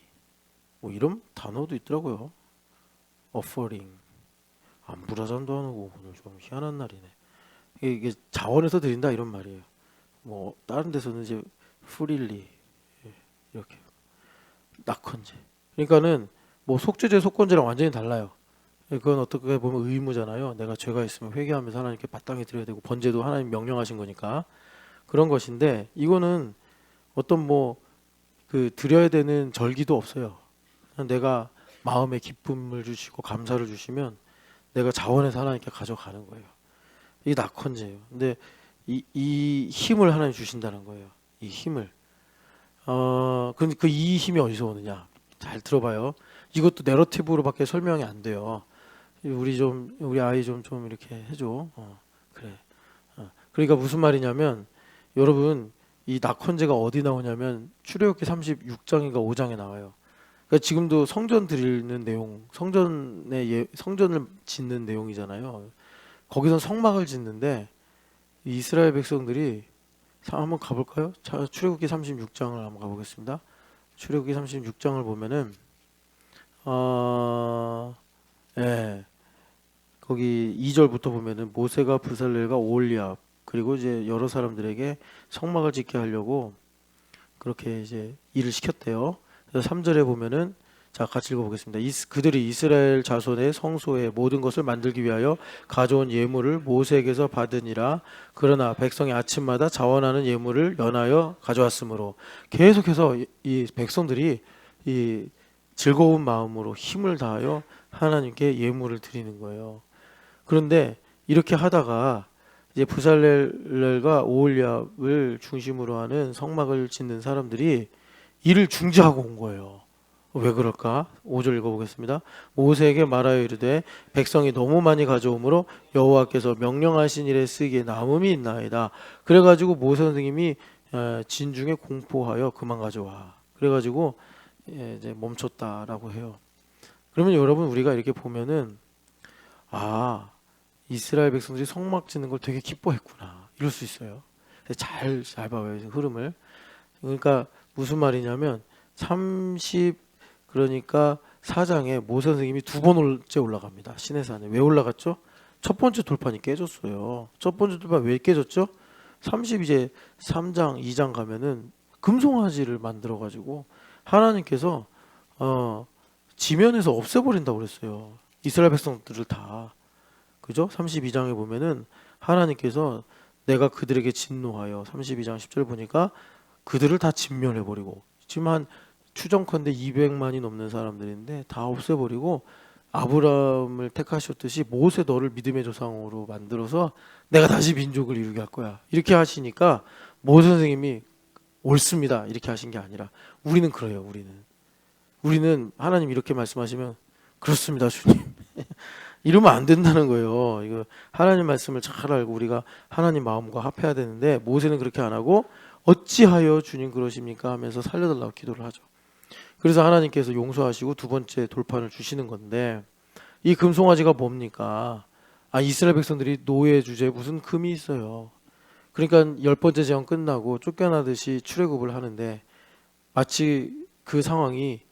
Speaker 1: 이런 단어도 있더라고요. offering. 안부라잔도 안 하고 오늘 좀 희한한 날이네. 이게 자원에서 드린다 이런 말이에요. 다른 데서는 이제 freely 이렇게 낙헌제. 그러니까는 속죄제 속건제랑 완전히 달라요. 그건 어떻게 보면 의무잖아요. 내가 죄가 있으면 회개하면서 하나님께 마땅히 드려야 되고 번제도 하나님 명령하신 거니까 그런 것인데 이거는 어떤 드려야 되는 절기도 없어요. 내가 마음에 기쁨을 주시고 감사를 주시면 내가 자원해서 하나님께 가져가는 거예요. 이게 낙헌제예요. 근데 이 힘을 하나님 주신다는 거예요. 이 힘을. 이 힘이 어디서 오느냐? 잘 들어봐요. 이것도 내러티브로밖에 설명이 안 돼요. 우리 아이 좀 이렇게 해줘. 그래. 그러니까 무슨 말이냐면 여러분 이 낙헌제가 어디 나오냐면 출애굽기 36장인가 5장에 나와요. 그러니까 지금도 성전 드리는 내용, 성전을 짓는 내용이잖아요. 거기선 성막을 짓는데 이스라엘 백성들이 한번 가볼까요? 출애굽기 36장을 한번 가보겠습니다. 출애굽기 36장을 보면은 거기 2절부터 보면은 모세가 브살렐과 오홀리압 그리고 이제 여러 사람들에게 성막을 짓게 하려고 그렇게 이제 일을 시켰대요. 그래서 3절에 보면은 자, 같이 읽어보겠습니다. 그들이 이스라엘 자손의 성소의 모든 것을 만들기 위하여 가져온 예물을 모세에게서 받으니라. 그러나 백성이 아침마다 자원하는 예물을 연하여 가져왔으므로 계속해서 이 백성들이 이 즐거운 마음으로 힘을 다하여 하나님께 예물을 드리는 거예요. 그런데 이렇게 하다가 이제 부살렐과 오홀리압을 중심으로 하는 성막을 짓는 사람들이 이를 중지하고 온 거예요. 왜 그럴까? 5절 읽어보겠습니다. 모세에게 말하여 이르되 백성이 너무 많이 가져오므로 여호와께서 명령하신 일에 쓰기에 남음이 있나이다. 그래가지고 모세 선생님이 진중에 공포하여 그만 가져와. 그래가지고 이제 멈췄다라고 해요. 그러면 여러분 우리가 이렇게 보면은 아 이스라엘 백성들이 성막 짓는 걸 되게 기뻐했구나 이럴 수 있어요. 잘 봐요 흐름을. 그러니까 무슨 말이냐면 30 그러니까 사장에 모세 선생님이 두 번째 올라갑니다. 시내산에. 왜 올라갔죠? 첫 번째 돌판이 깨졌어요. 첫 번째 돌판 왜 깨졌죠? 30 이제 3장 2장 가면은 금송아지를 만들어 가지고 하나님께서 지면에서 없애버린다고 그랬어요. 이스라엘 백성들을 다. 그죠? 32장에 보면은 하나님께서 내가 그들에게 진노하여 32장 10절 보니까 그들을 다 진멸해버리고 지금 한 추정컨대 200만이 넘는 사람들인데 다 없애버리고 아브라함을 택하셨듯이 모세 너를 믿음의 조상으로 만들어서 내가 다시 민족을 이루게 할 거야. 이렇게 하시니까 모세 선생님이 옳습니다. 이렇게 하신 게 아니라 우리는 그래요. 우리는 하나님 이렇게 말씀하시면 그렇습니다 주님. 이러면 안 된다는 거예요. 이거 하나님 말씀을 잘 알고 우리가 하나님 마음과 합해야 되는데 모세는 그렇게 안 하고 어찌하여 주님 그러십니까 하면서 살려달라고 기도를 하죠. 그래서 하나님께서 용서하시고 두 번째 돌판을 주시는 건데 이 금송아지가 뭡니까? 이스라엘 백성들이 노예 주제에 무슨 금이 있어요. 그러니까 10번째 재앙 끝나고 쫓겨나듯이 출애굽을 하는데 마치 그 상황이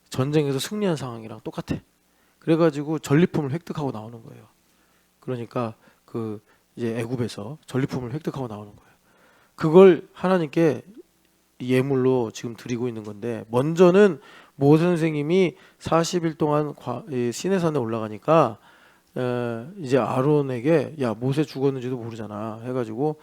Speaker 1: 전쟁에서 승리한 상황이랑 똑같아. 그래가지고 전리품을 획득하고 나오는 거예요. 그러니까 그 이제 애굽에서 전리품을 획득하고 나오는 거예요. 그걸 하나님께 예물로 지금 드리고 있는 건데 먼저는 모세 선생님이 40일 동안 시내산에 올라가니까 이제 아론에게 야 모세 죽었는지도 모르잖아 해가지고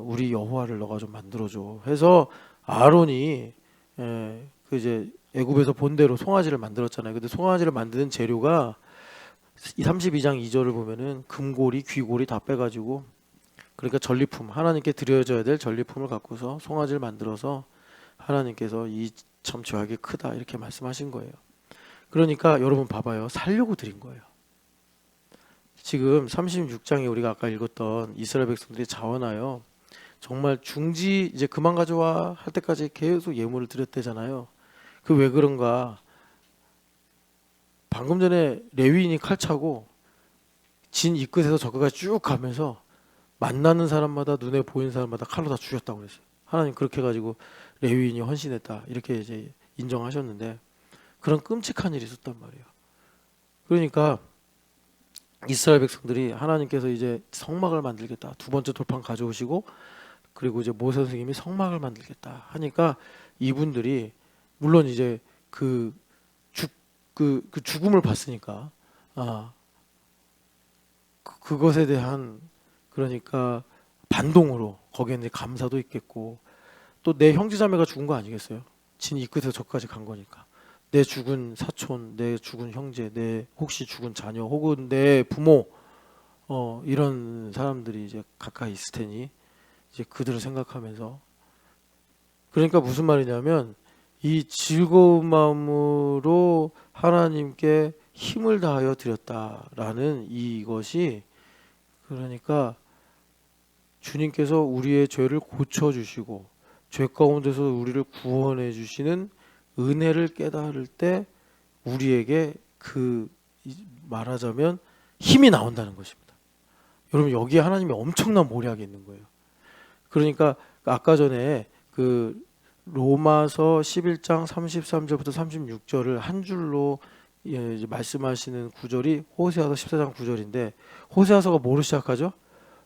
Speaker 1: 우리 여호와를 너가 좀 만들어줘 해서 아론이 그 이제 애굽에서 본대로 송아지를 만들었잖아요. 근데 송아지를 만드는 재료가 32장 2절을 보면은 금고리, 귀고리 다 빼가지고 그러니까 전리품 하나님께 드려져야 될 전리품을 갖고서 송아지를 만들어서 하나님께서 이 참 죄악이 크다 이렇게 말씀하신 거예요. 그러니까 여러분 봐봐요. 살려고 드린 거예요. 지금 36장에 우리가 아까 읽었던 이스라엘 백성들이 자원하여 정말 중지 이제 그만 가져와 할 때까지 계속 예물을 드렸대잖아요. 그 왜 그런가? 방금 전에 레위인이 칼 차고 진 이 끝에서 저 끝까지 쭉 가면서 만나는 사람마다 눈에 보이는 사람마다 칼로 다 죽였다고 그랬어요. 하나님 그렇게 해가지고 레위인이 헌신했다 이렇게 이제 인정하셨는데 그런 끔찍한 일이 있었단 말이에요. 그러니까 이스라엘 백성들이 하나님께서 이제 성막을 만들겠다 두 번째 돌판 가져오시고 그리고 이제 모세 선생님이 성막을 만들겠다 하니까 이분들이 물론 이제 그 죽음을 봤으니까 그것에 대한 그러니까 반동으로 거기에 이제 감사도 있겠고 또 내 형제자매가 죽은 거 아니겠어요? 진 이 끝에서 저까지 간 거니까 내 죽은 사촌, 내 죽은 형제, 내 혹시 죽은 자녀 혹은 내 부모 이런 사람들이 이제 가까이 있을 테니 이제 그들을 생각하면서 그러니까 무슨 말이냐면 이 즐거운 마음으로 하나님께 힘을 다하여 드렸다라는 이것이 그러니까 주님께서 우리의 죄를 고쳐주시고 죄 가운데서 우리를 구원해 주시는 은혜를 깨달을 때 우리에게 그 말하자면 힘이 나온다는 것입니다. 여러분 여기에 하나님이 엄청난 모략이 있는 거예요. 그러니까 아까 전에 그 로마서 11장 33절부터 36절을 한 줄로 이제 말씀하시는 구절이 호세아서 14장 9절인데 호세아서가 뭐로 시작하죠?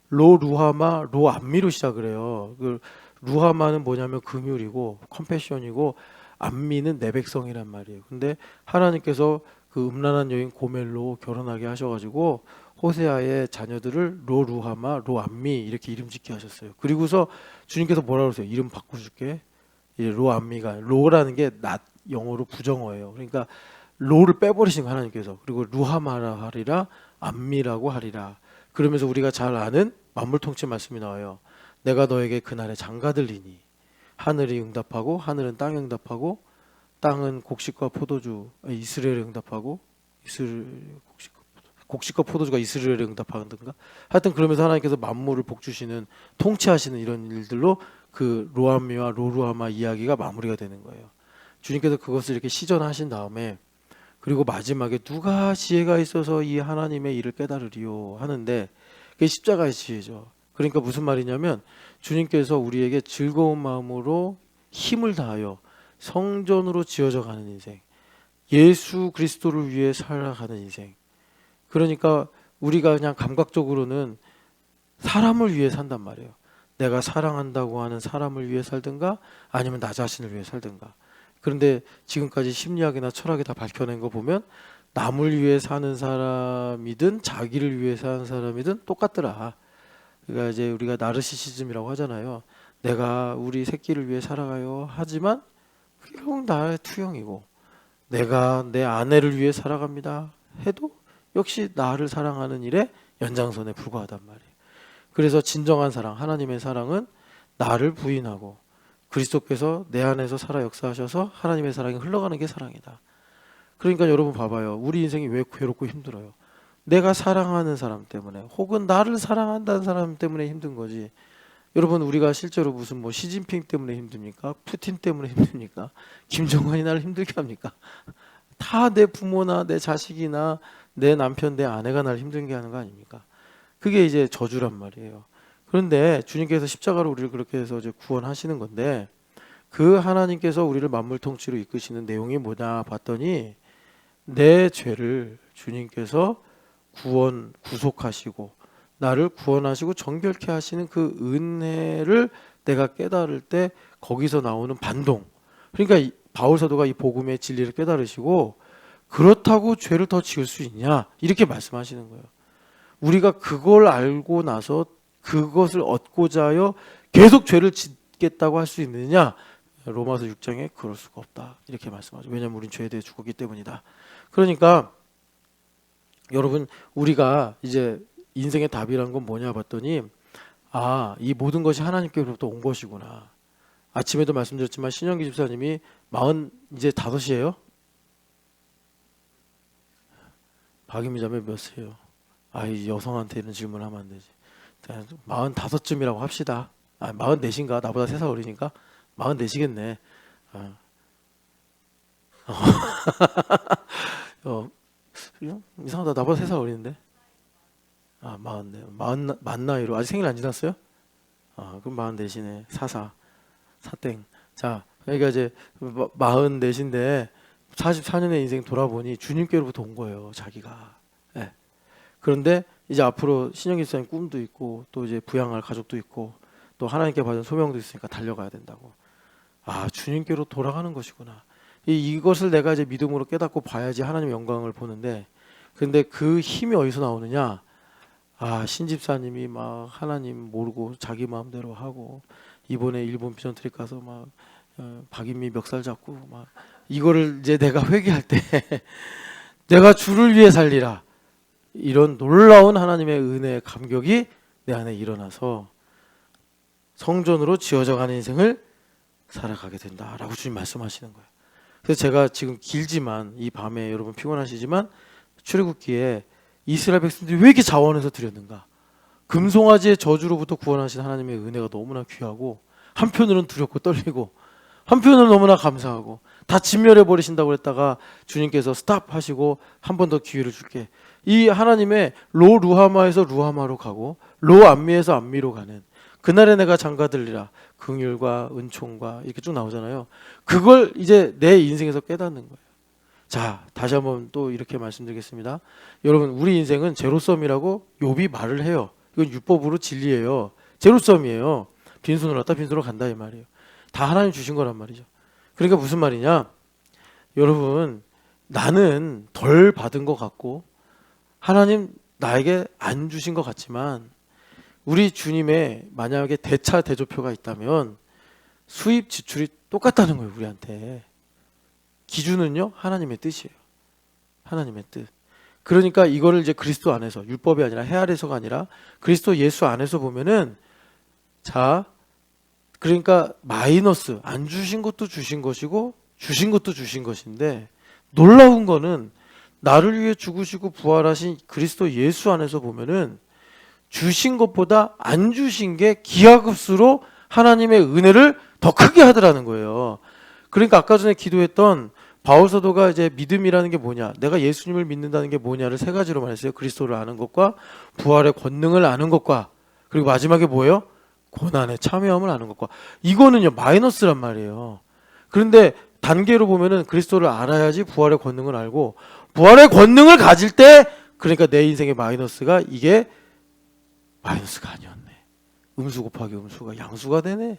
Speaker 1: 로 루하마 로 암미로 시작을 해요. 그 루하마는 뭐냐면 긍휼이고 컴패션이고 암미는 내 백성이란 말이에요. 근데 하나님께서 그 음란한 여인 고멜로 결혼하게 하셔가지고 호세아의 자녀들을 로 루하마 로 암미 이렇게 이름 짓게 하셨어요. 그리고서 주님께서 뭐라 그러세요? 이름 바꿔줄게. 로 암미가 로라는 게 영어로 부정어예요. 그러니까 로를 빼버리신 거 하나님께서. 그리고 루하마라 하리라, 암미라고 하리라. 그러면서 우리가 잘 아는 만물통치 말씀이 나와요. 내가 너에게 그날에 장가들리니 하늘이 응답하고 하늘은 땅에 응답하고 땅은 곡식과 포도주 이스라엘에 응답하고 이스라엘 곡식과 포도주가 이스라엘에 응답하든가 하여튼 그러면서 하나님께서 만물을 복주시는 통치하시는 이런 일들로 그 로암미와 로루아마 이야기가 마무리가 되는 거예요. 주님께서 그것을 이렇게 시전하신 다음에 그리고 마지막에 누가 지혜가 있어서 이 하나님의 일을 깨달으리요 하는데 그게 십자가의 지혜죠. 그러니까 무슨 말이냐면 주님께서 우리에게 즐거운 마음으로 힘을 다하여 성전으로 지어져 가는 인생, 예수 그리스도를 위해 살아가는 인생. 그러니까 우리가 그냥 감각적으로는 사람을 위해 산단 말이에요. 내가 사랑한다고 하는 사람을 위해 살든가 아니면 나 자신을 위해 살든가. 그런데 지금까지 심리학이나 철학이 다 밝혀낸 거 보면 남을 위해 사는 사람이든 자기를 위해 사는 사람이든 똑같더라. 그러니까 이제 우리가 나르시시즘이라고 하잖아요. 내가 우리 새끼를 위해 살아가요 하지만 결국 나의 투영이고 내가 내 아내를 위해 살아갑니다 해도 역시 나를 사랑하는 일의 연장선에 불과하단 말이에요. 그래서 진정한 사랑, 하나님의 사랑은 나를 부인하고 그리스도께서 내 안에서 살아 역사하셔서 하나님의 사랑이 흘러가는 게 사랑이다. 그러니까 여러분 봐봐요. 우리 인생이 왜 괴롭고 힘들어요? 내가 사랑하는 사람 때문에 혹은 나를 사랑한다는 사람 때문에 힘든 거지. 여러분 우리가 실제로 무슨 뭐 시진핑 때문에 힘듭니까? 푸틴 때문에 힘듭니까? 김정은이 나를 힘들게 합니까? 다 내 부모나 내 자식이나 내 남편, 내 아내가 나를 힘들게 하는 거 아닙니까? 그게 이제 저주란 말이에요. 그런데 주님께서 십자가로 우리를 그렇게 해서 이제 구원하시는 건데 그 하나님께서 우리를 만물 통치로 이끄시는 내용이 뭐냐 봤더니 내 죄를 주님께서 구속하시고 나를 구원하시고 정결케 하시는 그 은혜를 내가 깨달을 때 거기서 나오는 반동. 그러니까 바울 사도가 이 복음의 진리를 깨달으시고 그렇다고 죄를 더 지을 수 있냐 이렇게 말씀하시는 거예요. 우리가 그걸 알고 나서 그것을 얻고자 하여 계속 죄를 짓겠다고 할 수 있느냐? 로마서 6장에 그럴 수가 없다 이렇게 말씀하죠. 왜냐하면 우린 죄에 대해 죽었기 때문이다. 그러니까 여러분 우리가 이제 인생의 답이란 건 뭐냐 봤더니 이 모든 것이 하나님께로부터 온 것이구나. 아침에도 말씀드렸지만 신영기 집사님이 45이에요? 박임미 자매 몇 세요? 이 여성한테 이런 질문하면 안 되지. 45쯤이라고 합시다. 44인가? 나보다 3살 어리니까 44시겠네. 이상하다. 나보다 3살 어리는데. 40네. 만 나이로 아직 생일 안 지났어요? 그럼 44시네. 사땡. 자, 그러니까 이제 44인데 44년의 인생 돌아보니 주님께로부터 온 거예요. 자기가. 네. 그런데 이제 앞으로 신영기 집사님 꿈도 있고 또 이제 부양할 가족도 있고 또 하나님께 받은 소명도 있으니까 달려가야 된다고. 주님께로 돌아가는 것이구나. 이것을 내가 이제 믿음으로 깨닫고 봐야지 하나님의 영광을 보는데 근데 그 힘이 어디서 나오느냐? 신 집사님이 막 하나님 모르고 자기 마음대로 하고 이번에 일본 비전 트립 가서 막 박인미 멱살 잡고 막 이거를 이제 내가 회개할 때 내가 주를 위해 살리라. 이런 놀라운 하나님의 은혜의 감격이 내 안에 일어나서 성전으로 지어져가는 인생을 살아가게 된다라고 주님 말씀하시는 거예요. 그래서 제가 지금 길지만 이 밤에 여러분 피곤하시지만 출애굽기에 이스라엘 백성들이 왜 이렇게 자원해서 드렸는가? 금송아지의 저주로부터 구원하신 하나님의 은혜가 너무나 귀하고 한편으로는 두렵고 떨리고 한편으로는 너무나 감사하고 다 진멸해 버리신다고 했다가 주님께서 스탑 하시고 한 번 더 기회를 줄게. 이 하나님의 로 루하마에서 루하마로 가고 로 암미에서 암미로 가는 그날에 내가 장가들리라 긍휼과 은총과 이렇게 쭉 나오잖아요. 그걸 이제 내 인생에서 깨닫는 거예요. 자, 다시 한번 또 이렇게 말씀드리겠습니다. 여러분 우리 인생은 제로섬이라고 욥이 말을 해요. 이건 율법으로 진리예요. 제로섬이에요. 빈손으로 왔다 빈손으로 간다 이 말이에요. 다 하나님 주신 거란 말이죠. 그러니까 무슨 말이냐? 여러분 나는 덜 받은 것 같고 하나님 나에게 안 주신 것 같지만 우리 주님의 만약에 대차 대조표가 있다면 수입 지출이 똑같다는 거예요. 우리한테. 기준은요 하나님의 뜻이에요. 하나님의 뜻. 그러니까 이거를 이제 그리스도 안에서, 율법이 아니라 해 아래서가 아니라 그리스도 예수 안에서 보면은, 자, 그러니까 마이너스, 안 주신 것도 주신 것이고 주신 것도 주신 것인데, 놀라운 거는 나를 위해 죽으시고 부활하신 그리스도 예수 안에서 보면은 주신 것보다 안 주신 게 기하급수로 하나님의 은혜를 더 크게 하더라는 거예요. 그러니까 아까 전에 기도했던 바울 사도가 이제 믿음이라는 게 뭐냐, 내가 예수님을 믿는다는 게 뭐냐를 세 가지로 말했어요. 그리스도를 아는 것과 부활의 권능을 아는 것과, 그리고 마지막에 뭐예요? 고난에 참여함을 아는 것과. 이거는요 마이너스란 말이에요. 그런데 단계로 보면은 그리스도를 알아야지 부활의 권능을 알고, 부활의 권능을 가질 때 그러니까 내 인생의 마이너스가 이게 마이너스가 아니었네. 음수 곱하기 음수가 양수가 되네.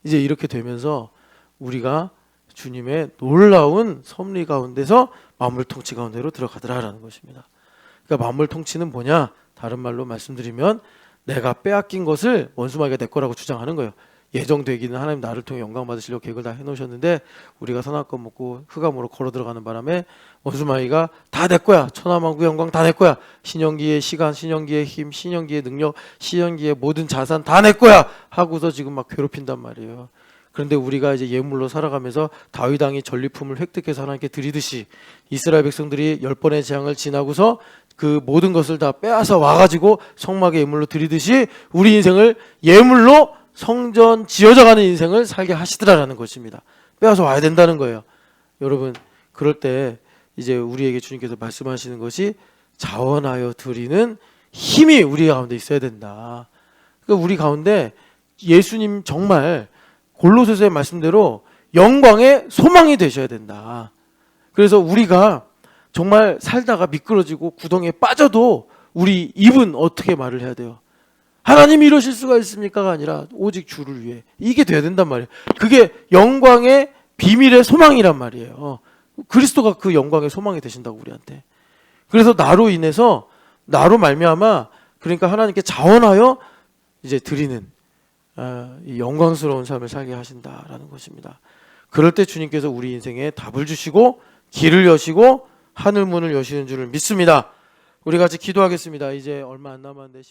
Speaker 1: 이제 이렇게 되면서 우리가 주님의 놀라운 섭리 가운데서 만물 통치 가운데로 들어가더라라는 것입니다. 그러니까 만물 통치는 뭐냐? 다른 말로 말씀드리면 내가 빼앗긴 것을 원수마귀가 내 거라고 주장하는 거예요. 예정되기는 하나님 나를 통해 영광 받으시려고 계획을 다 해놓으셨는데 우리가 선악과 먹고 흑암으로 걸어 들어가는 바람에 원수마귀가 다 내 거야. 천하만국 영광 다 내 거야. 신령기의 시간, 신령기의 힘, 신령기의 능력, 신령기의 모든 자산 다 내 거야 하고서 지금 막 괴롭힌단 말이에요. 그런데 우리가 이제 예물로 살아가면서 다윗 왕이 전리품을 획득해서 하나님께 드리듯이 이스라엘 백성들이 10번의 재앙을 지나고서 그 모든 것을 다 빼앗아 와가지고 성막에 예물로 드리듯이 우리 인생을 예물로 성전 지어져가는 인생을 살게 하시더라라는 것입니다. 빼앗아 와야 된다는 거예요. 여러분, 그럴 때 이제 우리에게 주님께서 말씀하시는 것이 자원하여 드리는 힘이 우리 가운데 있어야 된다. 그러니까 우리 가운데 예수님 정말 골로새서의 말씀대로 영광의 소망이 되셔야 된다. 그래서 우리가 정말 살다가 미끄러지고 구덩이에 빠져도 우리 입은 어떻게 말을 해야 돼요? 하나님이 이러실 수가 있습니까가 아니라 오직 주를 위해. 이게 돼야 된단 말이에요. 그게 영광의 비밀의 소망이란 말이에요. 그리스도가 그 영광의 소망이 되신다고 우리한테. 그래서 나로 인해서 나로 말미암아 그러니까 하나님께 자원하여 이제 드리는 이 영광스러운 삶을 살게 하신다라는 것입니다. 그럴 때 주님께서 우리 인생에 답을 주시고 길을 여시고 하늘 문을 여시는 줄을 믿습니다. 우리 같이 기도하겠습니다. 이제 얼마 안 남았는데